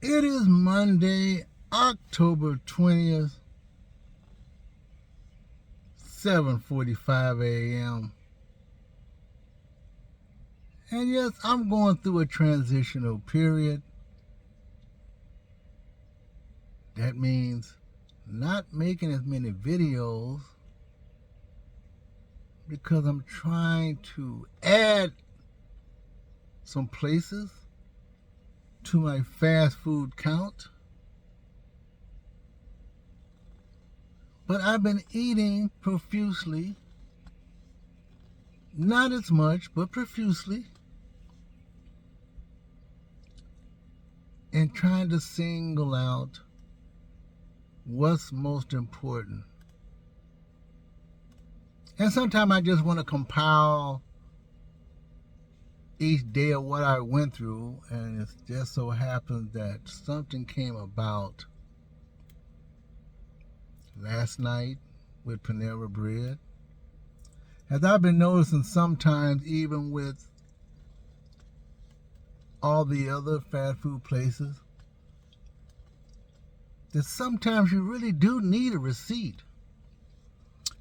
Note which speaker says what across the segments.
Speaker 1: It is Monday, October 20th, 7:45 a.m. And yes, I'm going through a transitional period. That means not making as many videos because I'm trying to add some places to my fast food count. But I've been eating profusely, not as much, but profusely, and trying to single out what's most important. And sometimes I just want to compile each day of what I went through, and it just so happens that something came about last night with Panera Bread. As I've been noticing sometimes, even with all the other fast food places, that sometimes you really do need a receipt.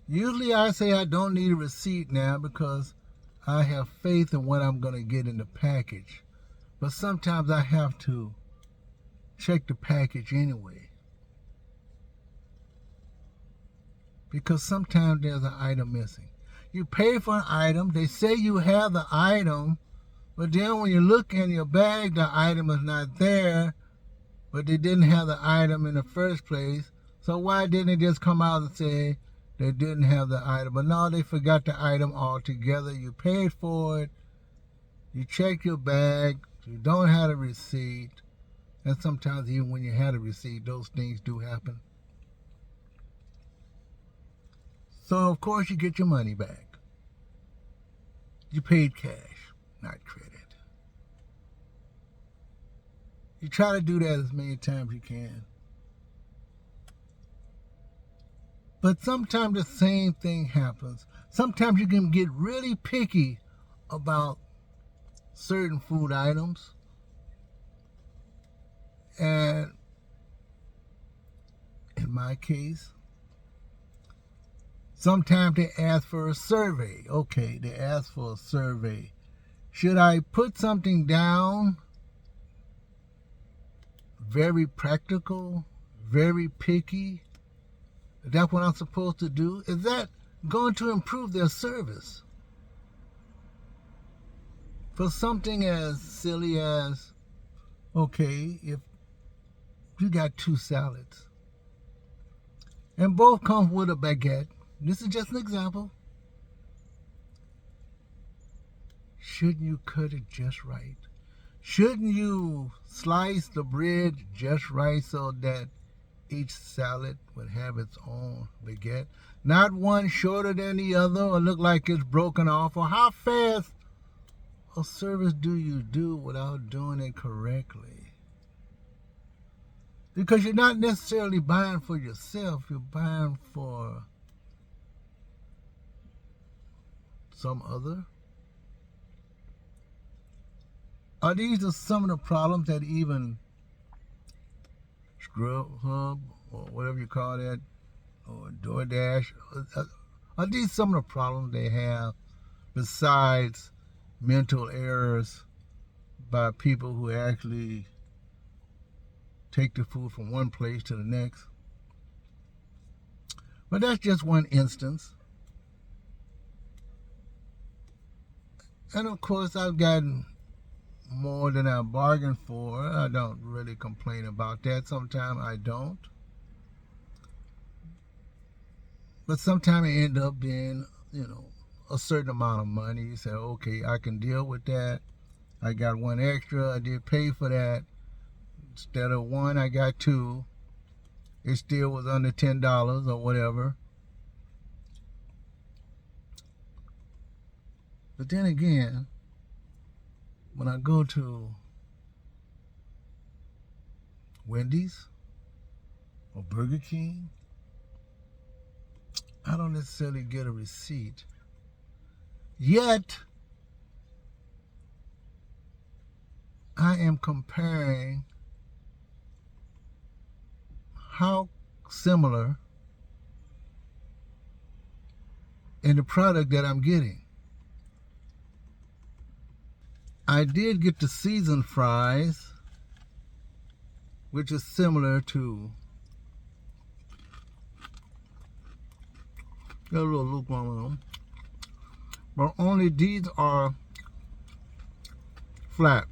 Speaker 1: Usually I say I don't need a receipt now because I have faith in what I'm going to get in the package. But sometimes I have to check the package anyway. Because sometimes there's an item missing. You pay for an item, they say you have the item, but then when you look in your bag, the item is not there, but they didn't have the item in the first place. So why didn't they just come out and say they didn't have the item? But no, they forgot the item altogether. You paid for it, you check your bag, you don't have a receipt, and sometimes even when you had a receipt, those things do happen. So of course you get your money back. You paid cash, not credit. You try to do that as many times as you can. But sometimes the same thing happens. Sometimes you can get really picky about certain food items. And in my case, sometimes they ask for a survey. Okay, they ask for a survey. Should I put something down very practical, very picky? Is that what I'm supposed to do? Is that going to improve their service? For something as silly as, okay, if you got 2 salads and both come with a baguette, this is just an example, shouldn't you cut it just right? Shouldn't you slice the bread just right so that each salad would have its own baguette? Not one shorter than the other or look like it's broken off. Or how fast a service do you do without doing it correctly? Because you're not necessarily buying for yourself, you're buying for some other. These are some of the problems that even Grubhub or whatever you call that, or DoorDash, are these some of the problems they have besides mental errors by people who actually take the food from one place to the next? But that's just one instance. And of course, I've gotten more than I bargained for. I don't really complain about that. Sometimes I don't. But sometimes it end up being, a certain amount of money. You say, okay, I can deal with that. I got one extra. I did pay for that. Instead of one, I got two. It still was under $10 or whatever. But then again, when I go to Wendy's or Burger King, I don't necessarily get a receipt. Yet, I am comparing how similar in the product that I'm getting. I did get the seasoned fries, which is similar to, got a little lukewarm on them, but only these are flat.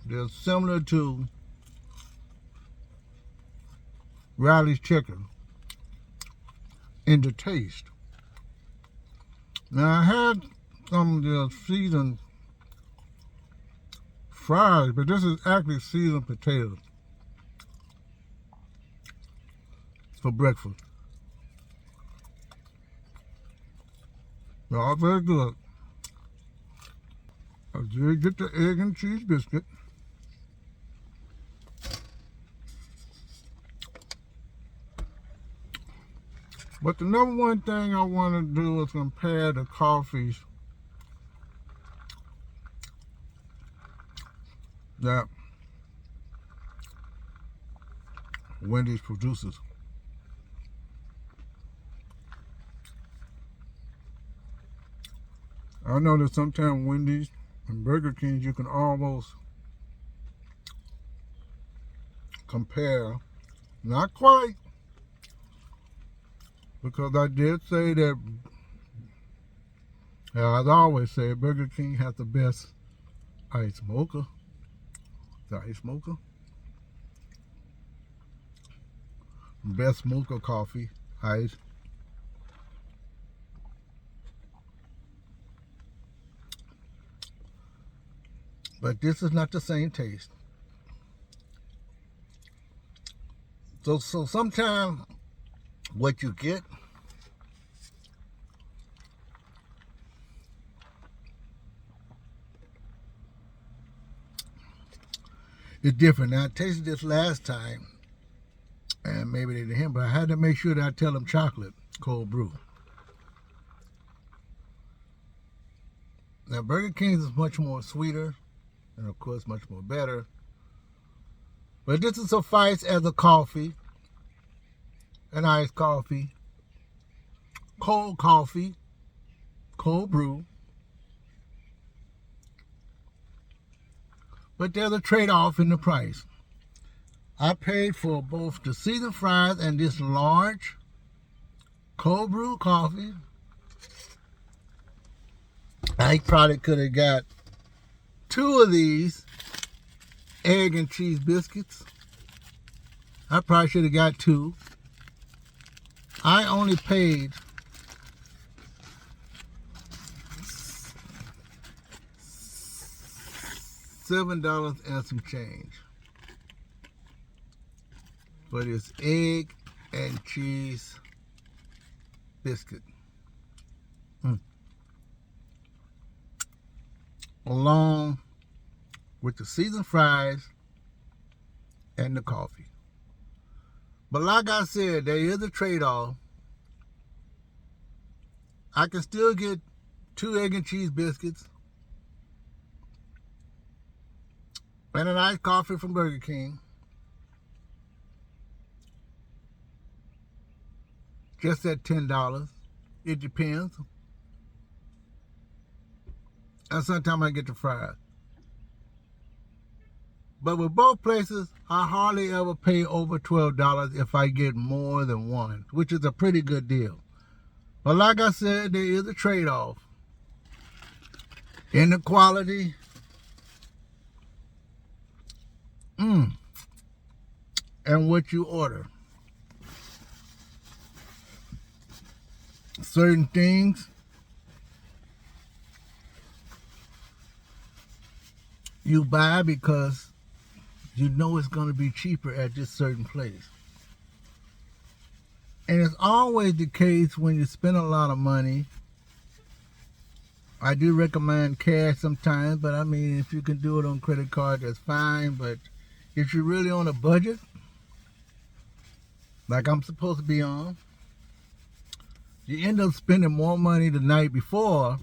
Speaker 1: They're similar to Riley's Chicken in the taste. Now I had some of the seasoned fries, but this is actually seasoned potatoes for breakfast. They're all very good. I did get the egg and cheese biscuit. But the number one thing I want to do is compare the coffees that Wendy's produces. I know that sometimes Wendy's and Burger King, you can almost compare, not quite, because I did say that, as I always say, Burger King has the best ice mocha. The ice mocha. Best mocha coffee, ice. But this is not the same taste. So sometimes what you get is different. Now I tasted this last time, and maybe they didn't hear, but I had to make sure that I tell them chocolate cold brew. Now Burger King's is much more sweeter, and of course much more better. But this will suffice as a coffee, an iced coffee, cold brew. But there's a trade-off in the price. I paid for both the seasoned fries and this large cold brew coffee. I probably could have got 2 of these egg and cheese biscuits. I probably should have got 2. I only paid $7 and some change for this egg and cheese biscuit. Along with the seasoned fries and the coffee. But like I said, there is a trade-off. I can still get 2 egg and cheese biscuits and an iced coffee from Burger King. Just at $10. It depends. And sometimes I get the fries. But with both places, I hardly ever pay over $12 if I get more than one, which is a pretty good deal. But like I said, there is a trade-off in the quality. And what you order. Certain things you buy because you know it's going to be cheaper at this certain place. And it's always the case when you spend a lot of money. I do recommend cash sometimes, but I mean, if you can do it on credit card, that's fine. But if you're really on a budget, like I'm supposed to be on, you end up spending more money the night before,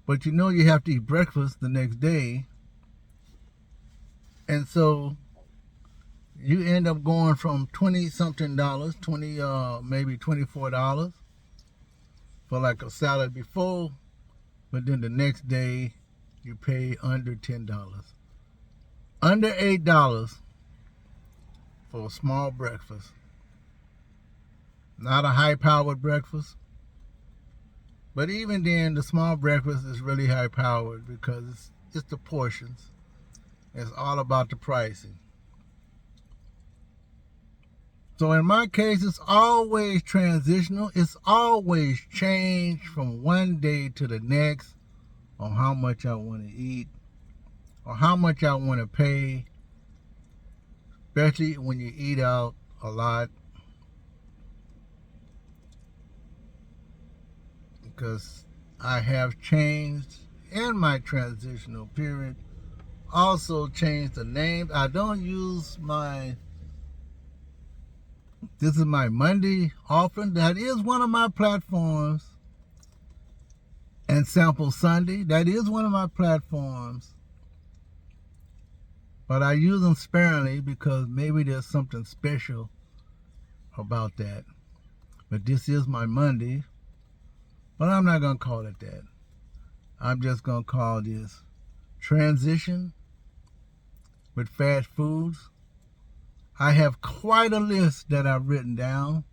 Speaker 1: but you know you have to eat breakfast the next day. And so you end up going from 20 something dollars, maybe $24 for like a salad before, but then the next day you pay under $10, under $8 for a small breakfast. Not a high-powered breakfast, but even then, the small breakfast is really high-powered because it's the portions. It's all about the pricing. So in my case, it's always transitional. It's always changed from one day to the next on how much I want to eat or how much I want to pay, especially when you eat out a lot. Because I have changed in my transitional period, also changed the name. I don't use this is my Monday offering. That is one of my platforms. And Sample Sunday, that is one of my platforms. But I use them sparingly because maybe there's something special about that. But this is my Monday. But I'm not going to call it that. I'm just going to call this Transition with Fast Foods. I have quite a list that I've written down.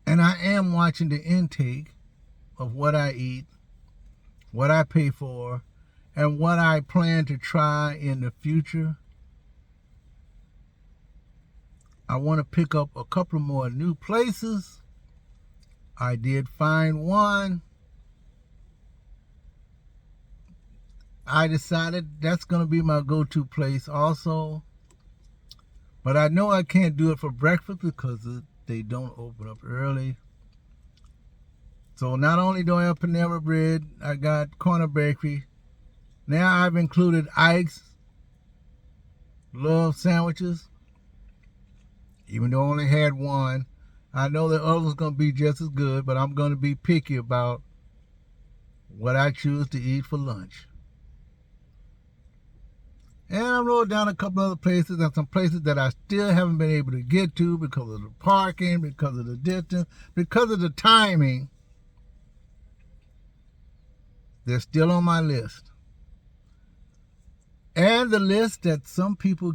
Speaker 1: And I am watching the intake of what I eat, what I pay for, and what I plan to try in the future. I want to pick up a couple more new places. I did find one. I decided that's going to be my go-to place also. But I know I can't do it for breakfast because they don't open up early. So not only do I have Panera Bread, I got Corner Bakery. Now I've included Ike's Love Sandwiches. Even though I only had one. I know the other's going to be just as good, but I'm going to be picky about what I choose to eat for lunch. And I wrote down a couple other places and some places that I still haven't been able to get to because of the parking, because of the distance, because of the timing. They're still on my list. And the list that some people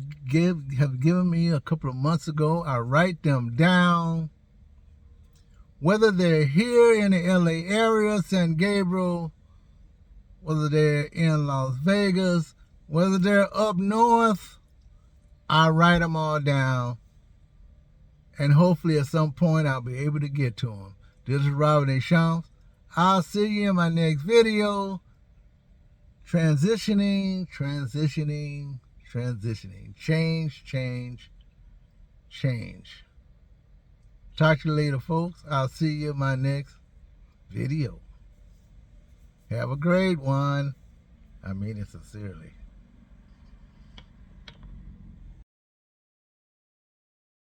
Speaker 1: have given me a couple of months ago, I write them down. Whether they're here in the LA area, San Gabriel, whether they're in Las Vegas, whether they're up north, I write them all down. And hopefully at some point I'll be able to get to them. This is Robert Deschamps. I'll see you in my next video. Transitioning. Change. Talk to you later, folks. I'll see you in my next video. Have a great one. I mean it sincerely.